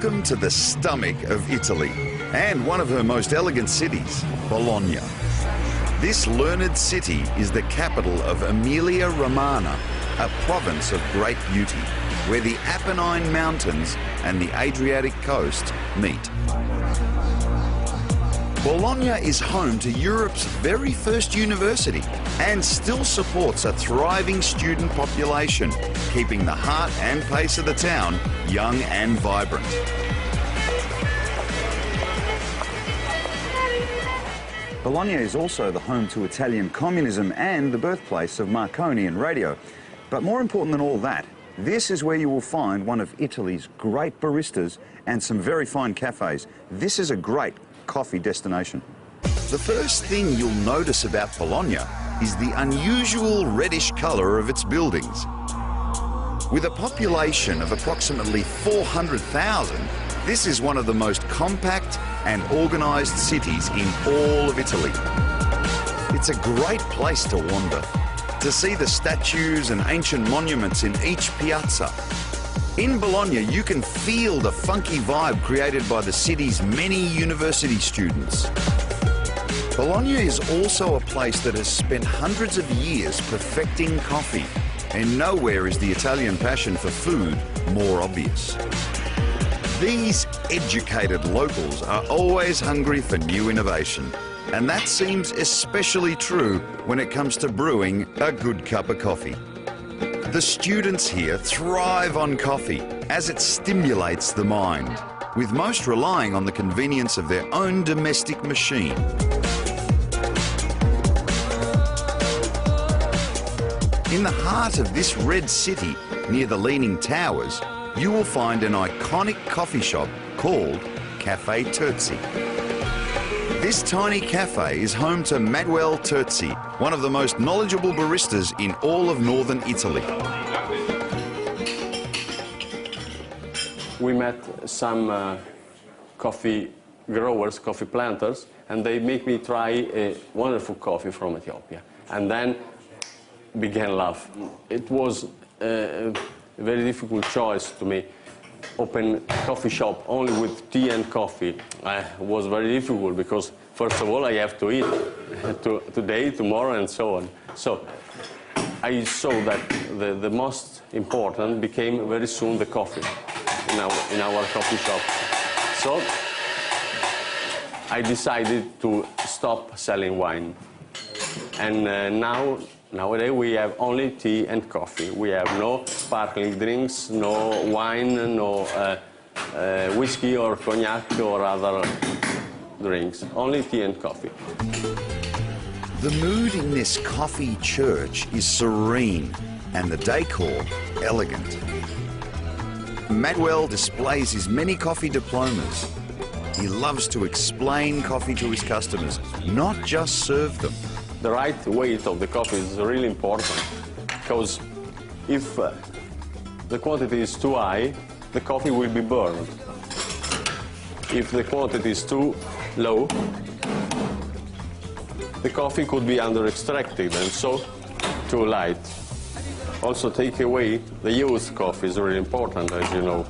Welcome to the stomach of Italy and one of her most elegant cities, Bologna. This learned city is the capital of Emilia-Romagna, a province of great beauty, where the Apennine Mountains and the Adriatic coast meet. Bologna is home to Europe's very first university and still supports a thriving student population, keeping the heart and pace of the town young and vibrant. Bologna is also the home to Italian communism and the birthplace of Marconi and radio. But more important than all that, this is where you will find one of Italy's great baristas and some very fine cafes. This is a great coffee destination. The first thing you'll notice about Bologna is the unusual reddish colour of its buildings. With a population of approximately 400,000, this is one of the most compact and organised cities in all of Italy. It's a great place to wander, to see the statues and ancient monuments in each piazza. In Bologna, you can feel the funky vibe created by the city's many university students. Bologna is also a place that has spent hundreds of years perfecting coffee, and nowhere is the Italian passion for food more obvious. These educated locals are always hungry for new innovation, and that seems especially true when it comes to brewing a good cup of coffee. The students here thrive on coffee as it stimulates the mind, with most relying on the convenience of their own domestic machine. In the heart of this red city, near the Leaning Towers, you will find an iconic coffee shop called Caffè Terzi. This tiny cafe is home to Manuel Terzi, one of the most knowledgeable baristas in all of northern Italy. We met some coffee growers, coffee planters, and they make me try a wonderful coffee from Ethiopia. And then began love. It was a very difficult choice to me. Open a coffee shop only with tea and coffee was very difficult because, first of all, I have to eat today, tomorrow, and so on. So I saw that the most important became very soon the coffee in our coffee shop. So I decided to stop selling wine. And nowadays we have only tea and coffee. We have no sparkling drinks, no wine, no whiskey or cognac or other drinks. Only tea and coffee. The mood in this coffee church is serene and the decor elegant. Manuel displays his many coffee diplomas. He loves to explain coffee to his customers, not just serve them. The right weight of the coffee is really important, because if the quantity is too high, the coffee will be burned. If the quantity is too low, the coffee could be under-extracted and so too light. Also, take away the used coffee is really important, as you know.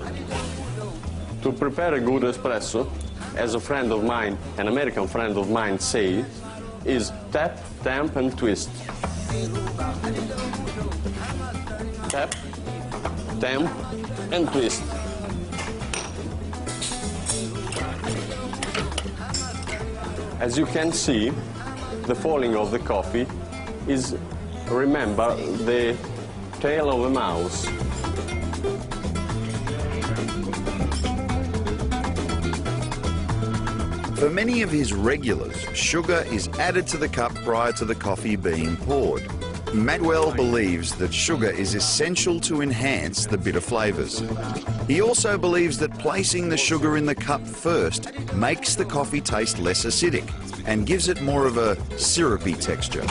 To prepare a good espresso, as a friend of mine, an American friend of mine says, is tap, tamp, and twist. Tap, tamp, and twist. As you can see, the falling of the coffee is, remember, the tail of a mouse. For many of his regulars, sugar is added to the cup prior to the coffee being poured. Manuel believes that sugar is essential to enhance the bitter flavours. He also believes that placing the sugar in the cup first makes the coffee taste less acidic and gives it more of a syrupy texture.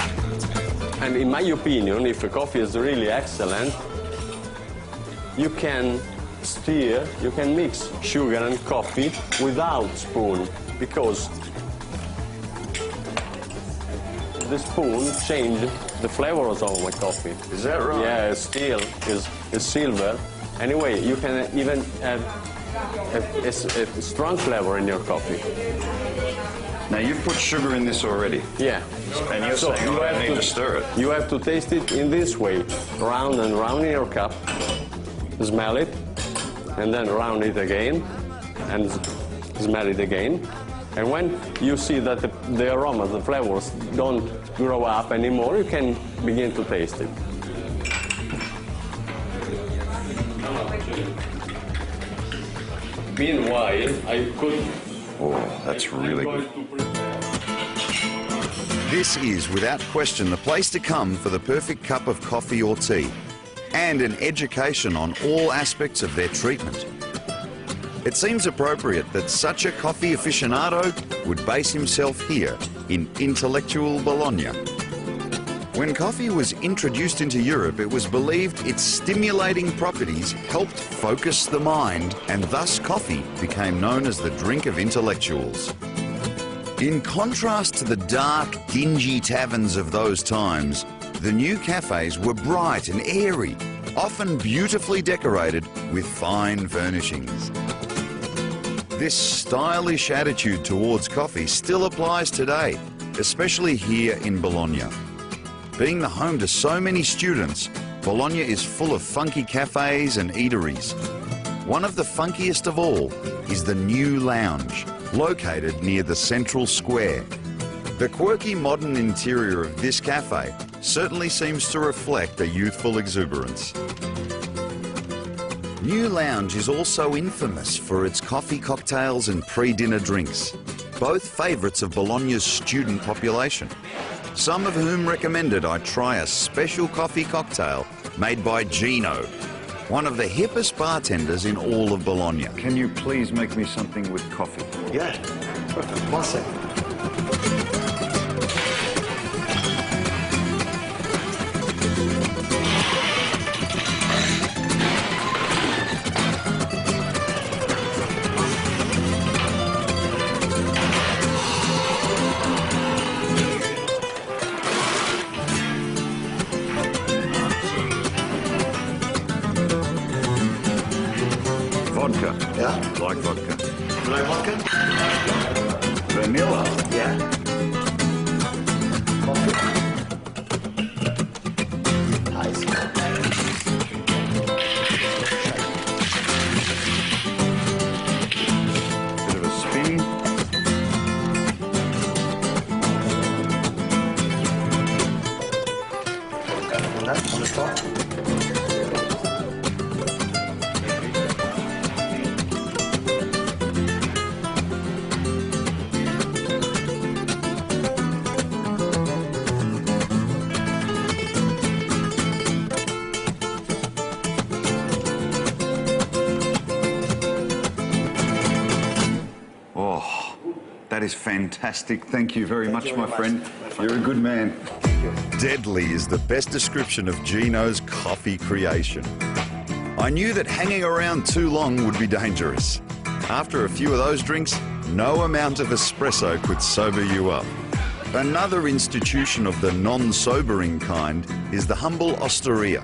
And in my opinion, if a coffee is really excellent, you can stir, you can mix sugar and coffee without spoon, because the spoon changes the flavors of my coffee. Is that right? Yeah, steel is silver. Anyway, you can even add a strong flavor in your coffee. Now, you've put sugar in this already. Yeah. And you're saying you don't need to stir it. You have to taste it in this way, round and round in your cup, smell it, and then round it again, and smell it again. And when you see that the aroma, the flavors don't grow up anymore, you can begin to taste it. Meanwhile, I could... Oh, that's really good. This is, without question, the place to come for the perfect cup of coffee or tea, and an education on all aspects of their treatment. It seems appropriate that such a coffee aficionado would base himself here in intellectual Bologna. When coffee was introduced into Europe, it was believed its stimulating properties helped focus the mind, and thus coffee became known as the drink of intellectuals. In contrast to the dark, dingy taverns of those times, the new cafes were bright and airy, often beautifully decorated with fine furnishings. This stylish attitude towards coffee still applies today, especially here in Bologna. Being the home to so many students, Bologna is full of funky cafes and eateries. One of the funkiest of all is the New Lounge, located near the central square. The quirky modern interior of this cafe certainly seems to reflect a youthful exuberance. New Lounge is also infamous for its coffee cocktails and pre-dinner drinks, both favourites of Bologna's student population, some of whom recommended I try a special coffee cocktail made by Gino, one of the hippest bartenders in all of Bologna. Can you please make me something with coffee? Yeah, perfect. 1 second. Vodka. Yeah? Like vodka. You like vodka? Vanilla. Yeah. Coffee. Ice. Bit of a spin. On that, on the spot. Oh, that is fantastic. Thank you very much, my friend. Thank You're a good man. Deadly is the best description of Gino's coffee creation. I knew that hanging around too long would be dangerous. After a few of those drinks, no amount of espresso could sober you up. Another institution of the non-sobering kind is the humble osteria.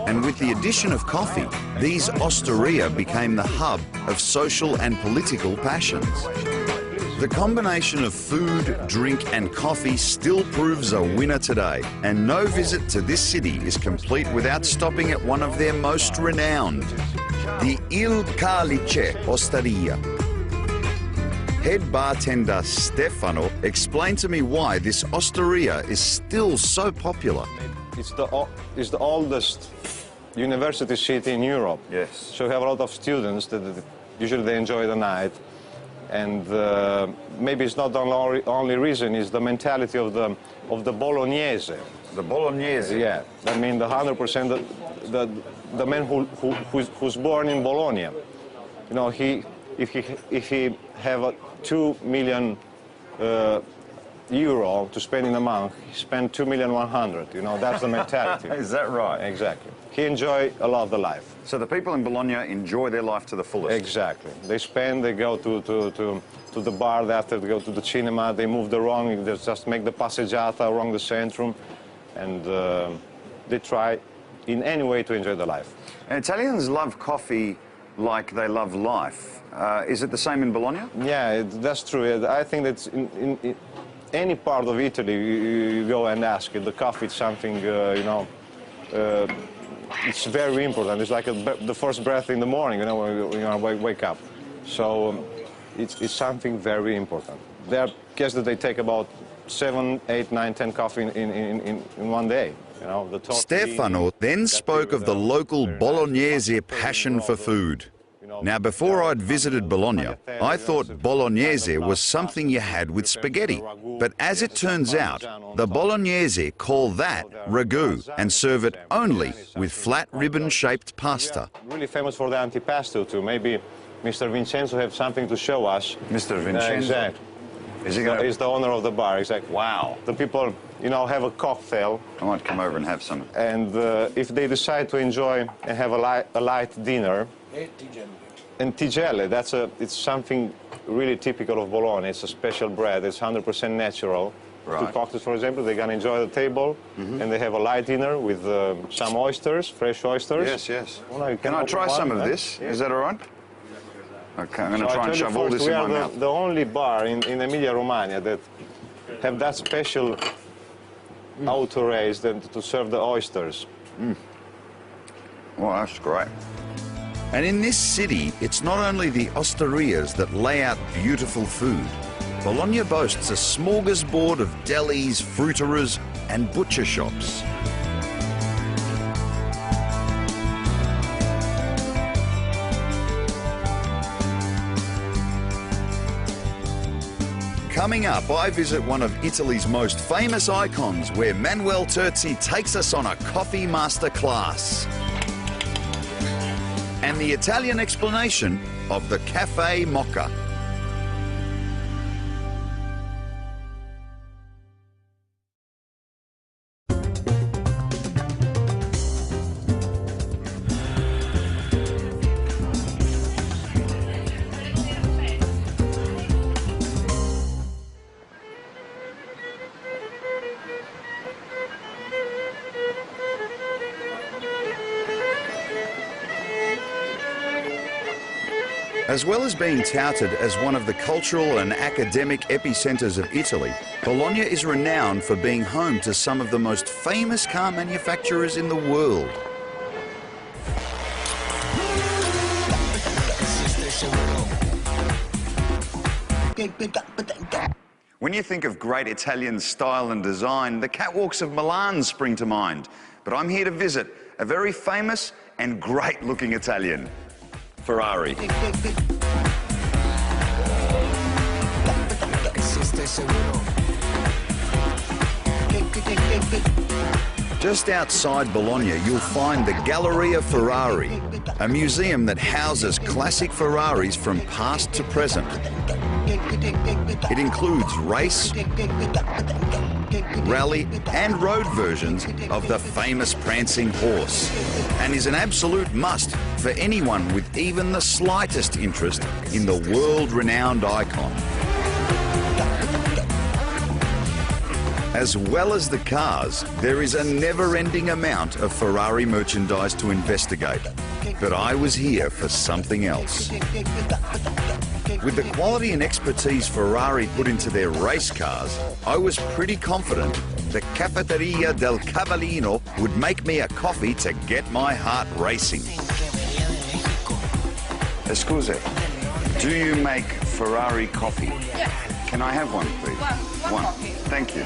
And with the addition of coffee, these osteria became the hub of social and political passions. The combination of food, drink and coffee still proves a winner today, and no visit to this city is complete without stopping at one of their most renowned, the Il Calice Osteria. Head bartender Stefano explained to me why this osteria is still so popular. It's the oldest university city in Europe. Yes. So we have a lot of students that usually they enjoy the night. And maybe it's not the only reason, it's the mentality of the Bolognese. The Bolognese? Yeah, I mean the 100%, the man who's born in Bologna. You know, if he have 2 million euro to spend in a month, he spent 2,100,000. You know, that's the mentality. Is that right? Exactly. He enjoy a lot of the life. So the people in Bologna enjoy their life to the fullest. Exactly. They go to the bar, after they go to the cinema, they move the wrong, they just make the passeggiata around the centrum, and they try in any way to enjoy the life. And Italians love coffee like they love life. Is it the same in Bologna? Yeah, that's true. I think that in any part of Italy, you go and ask, the coffee is something, it's very important. It's like the first breath in the morning, when you wake up. So it's something very important. There are guests that they take about 7, 8, 9, 10 coffee in one day. Stefano then spoke of the local Bolognese passion for food. Now, before I'd visited Bologna, I thought Bolognese was something you had with spaghetti. But as it turns out, the Bolognese call that ragu and serve it only with flat ribbon-shaped pasta. Really famous for the antipasto too. Maybe Mr. Vincenzo have something to show us. Mr. Vincenzo? Exactly. Is he gonna... He's the owner of the bar, exactly. Wow. The people, have a cocktail. I might come over and have some. And if they decide to enjoy and have a light dinner, and tigelle, it's something really typical of Bologna. It's a special bread. It's 100% natural. Right. Two cocktails, for example, they're gonna enjoy the table, and they have a light dinner with some oysters, fresh oysters. Yes, yes. Well, Can I try some of this? Yeah. Is that all right? Okay, I'm going to So try and shove all this in my we are mouth. the only bar in Emilia-Romagna that have that special auto raise to serve the oysters. Well, that's great. And in this city, it's not only the osterias that lay out beautiful food. Bologna boasts a smorgasbord of delis, fruiteras, and butcher shops. Coming up, I visit one of Italy's most famous icons, where Manuel Terzi takes us on a coffee masterclass. And the Italian explanation of the Caffè Mocha. As well as being touted as one of the cultural and academic epicenters of Italy, Bologna is renowned for being home to some of the most famous car manufacturers in the world. When you think of great Italian style and design, the catwalks of Milan spring to mind. But I'm here to visit a very famous and great-looking Italian, Ferrari. Just outside Bologna, you'll find the Galleria Ferrari, a museum that houses classic Ferraris from past to present. It includes race, rally and road versions of the famous prancing horse, and is an absolute must for anyone with even the slightest interest in the world-renowned icon. As well as the cars, there is a never-ending amount of Ferrari merchandise to investigate. But I was here for something else. With the quality and expertise Ferrari put into their race cars, I was pretty confident the Cafeteria del Cavallino would make me a coffee to get my heart racing. Scusa, do you make Ferrari coffee? Yes. Can I have one, please? One coffee. Thank you.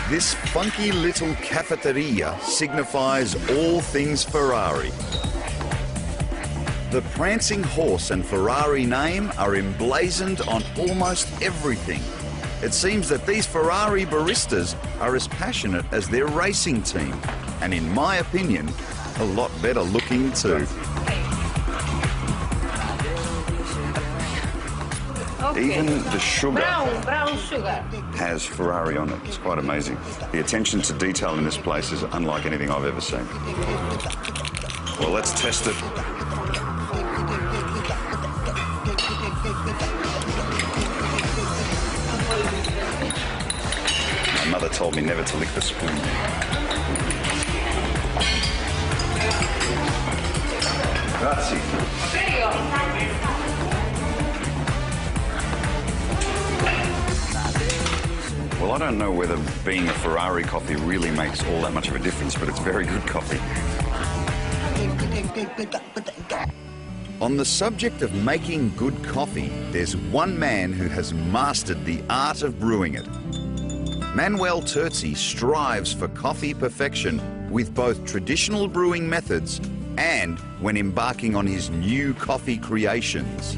This funky little cafeteria signifies all things Ferrari. The prancing horse and Ferrari name are emblazoned on almost everything. It seems that these Ferrari baristas are as passionate as their racing team, and in my opinion, a lot better looking too. Okay. Even the sugar Brown sugar. has Ferrari on it. It's quite amazing. The attention to detail in this place is unlike anything I've ever seen. Well, let's test it. My mother told me never to lick the spoon. Grazie. Prego. Well, I don't know whether being a Ferrari coffee really makes all that much of a difference, but it's very good coffee. On the subject of making good coffee, there's one man who has mastered the art of brewing it. Manuel Terzi strives for coffee perfection with both traditional brewing methods and when embarking on his new coffee creations.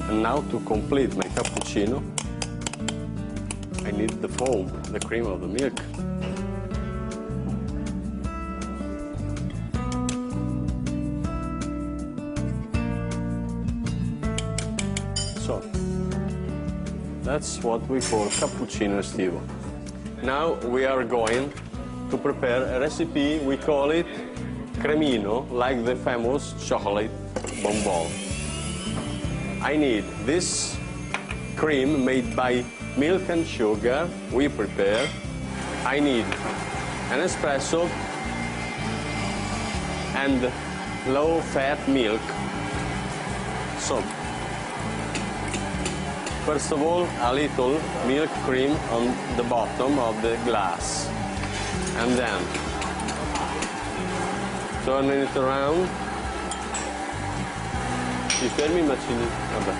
And now to complete my cappuccino, I need the foam, the cream of the milk. So, that's what we call cappuccino estivo. Now we are going to prepare a recipe, we call it cremino, like the famous chocolate bonbon. I need this cream made by milk and sugar, we prepare. I need an espresso and low-fat milk. So, first of all, a little milk cream on the bottom of the glass. And then, turning it around. Ti fermi macini? Vabbè.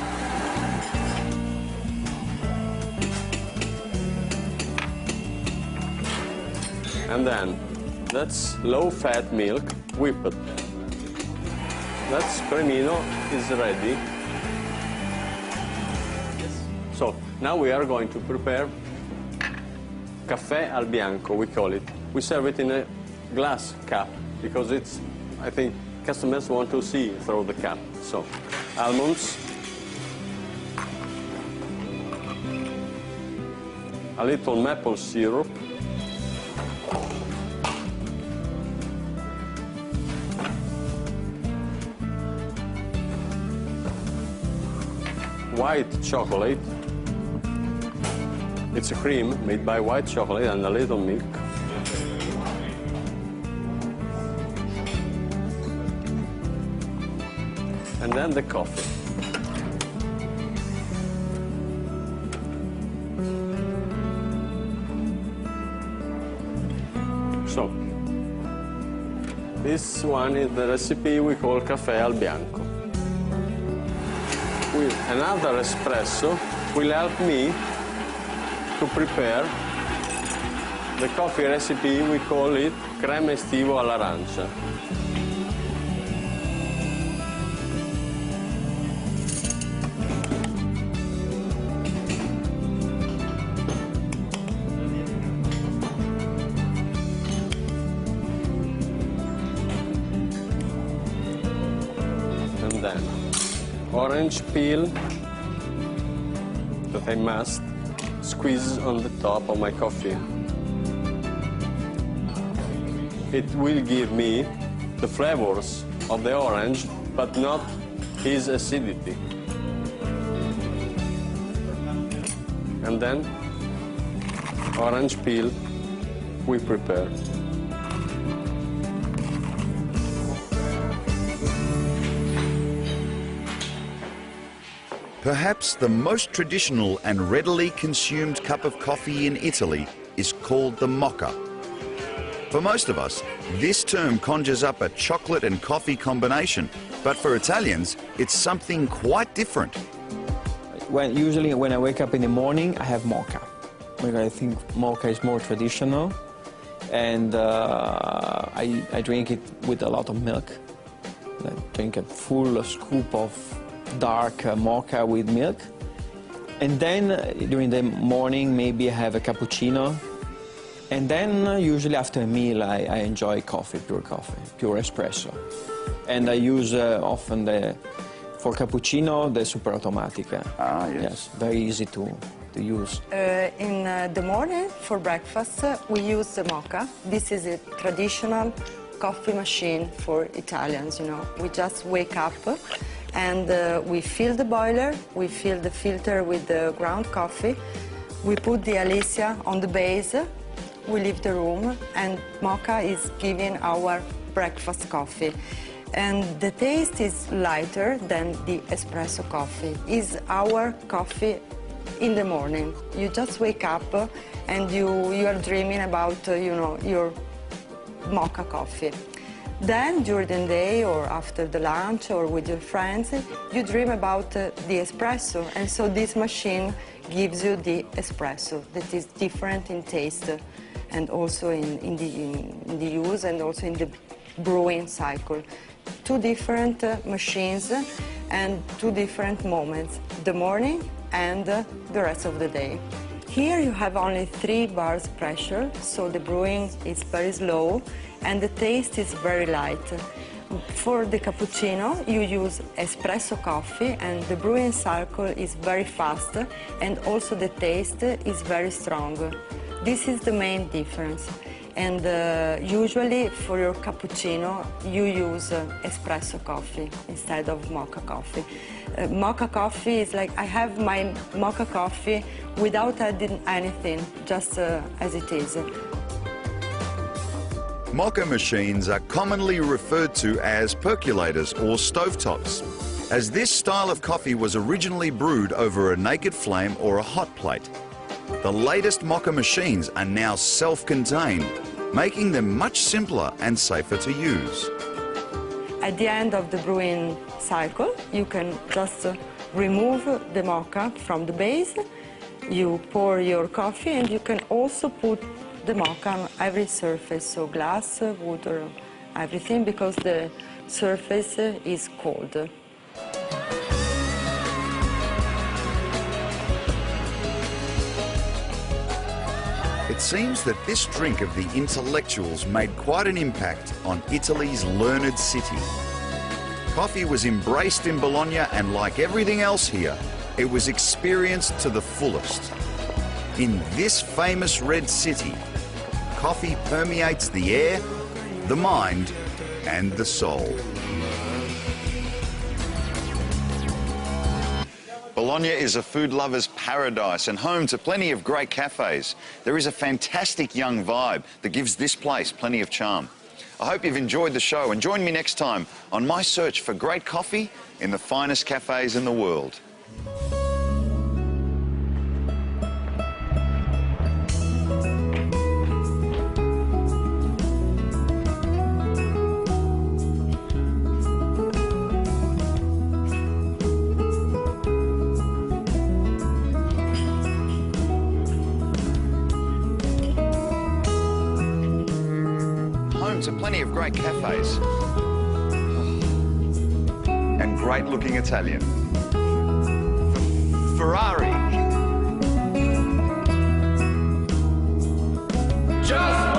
And then, that's low-fat milk, whipped. That's cremino is ready. So, now we are going to prepare caffè al bianco, we call it. We serve it in a glass cup because it's, I think, customers want to see through the cup. So, almonds, a little maple syrup, white chocolate. It's a cream made by white chocolate and a little milk. And then the coffee. So, this one is the recipe we call caffè al bianco. With another espresso will help me to prepare the coffee recipe, we call it crema estivo all'arancia. And then orange peel that I must squeeze on the top of my coffee. It will give me the flavors of the orange, but not his acidity. And then orange peel we prepare. Perhaps the most traditional and readily consumed cup of coffee in Italy is called the mocha. For most of us, this term conjures up a chocolate and coffee combination, but for Italians, it's something quite different. Usually when I wake up in the morning, I have mocha. Because I think mocha is more traditional, and I drink it with a lot of milk. I drink a full scoop of dark mocha with milk. And then during the morning, maybe I have a cappuccino. And then usually after a meal, I enjoy coffee, pure espresso. And I use often for cappuccino, the super automatica. Ah, yes. Yes, very easy to use. In the morning for breakfast, we use the mocha. This is a traditional coffee machine for Italians, you know. We just wake up and we fill the boiler, we fill the filter with the ground coffee, we put the Alicia on the base, we leave the room, and mocha is giving our breakfast coffee. And the taste is lighter than the espresso coffee. It's our coffee in the morning. You just wake up and you are dreaming about, you know, your mocha coffee. Then during the day or after the lunch or with your friends, you dream about the espresso. And so this machine gives you the espresso that is different in taste and also in the use and also in the brewing cycle. Two different machines and two different moments, the morning and the rest of the day. Here you have only 3 bars pressure, so the brewing is very slow and the taste is very light. For the cappuccino, you use espresso coffee and the brewing cycle is very fast and also the taste is very strong. This is the main difference. And usually for your cappuccino, you use espresso coffee instead of mocha coffee. Mocha coffee is like, I have my mocha coffee without adding anything, just as it is. Mocha machines are commonly referred to as percolators or stovetops, as this style of coffee was originally brewed over a naked flame or a hot plate. The latest mocha machines are now self-contained, making them much simpler and safer to use. At the end of the brewing cycle, you can just remove the mocha from the base. You pour your coffee and you can also put the mocha on every surface, so glass, wood, or everything, because the surface is cold. It seems that this drink of the intellectuals made quite an impact on Italy's learned city. Coffee was embraced in Bologna, and like everything else here, it was experienced to the fullest. In this famous red city, coffee permeates the air, the mind, and the soul. Bologna is a food lover's paradise and home to plenty of great cafes. There is a fantastic young vibe that gives this place plenty of charm. I hope you've enjoyed the show and join me next time on my search for great coffee in the finest cafes in the world. To plenty of great cafes and great looking Italian. Ferrari. Just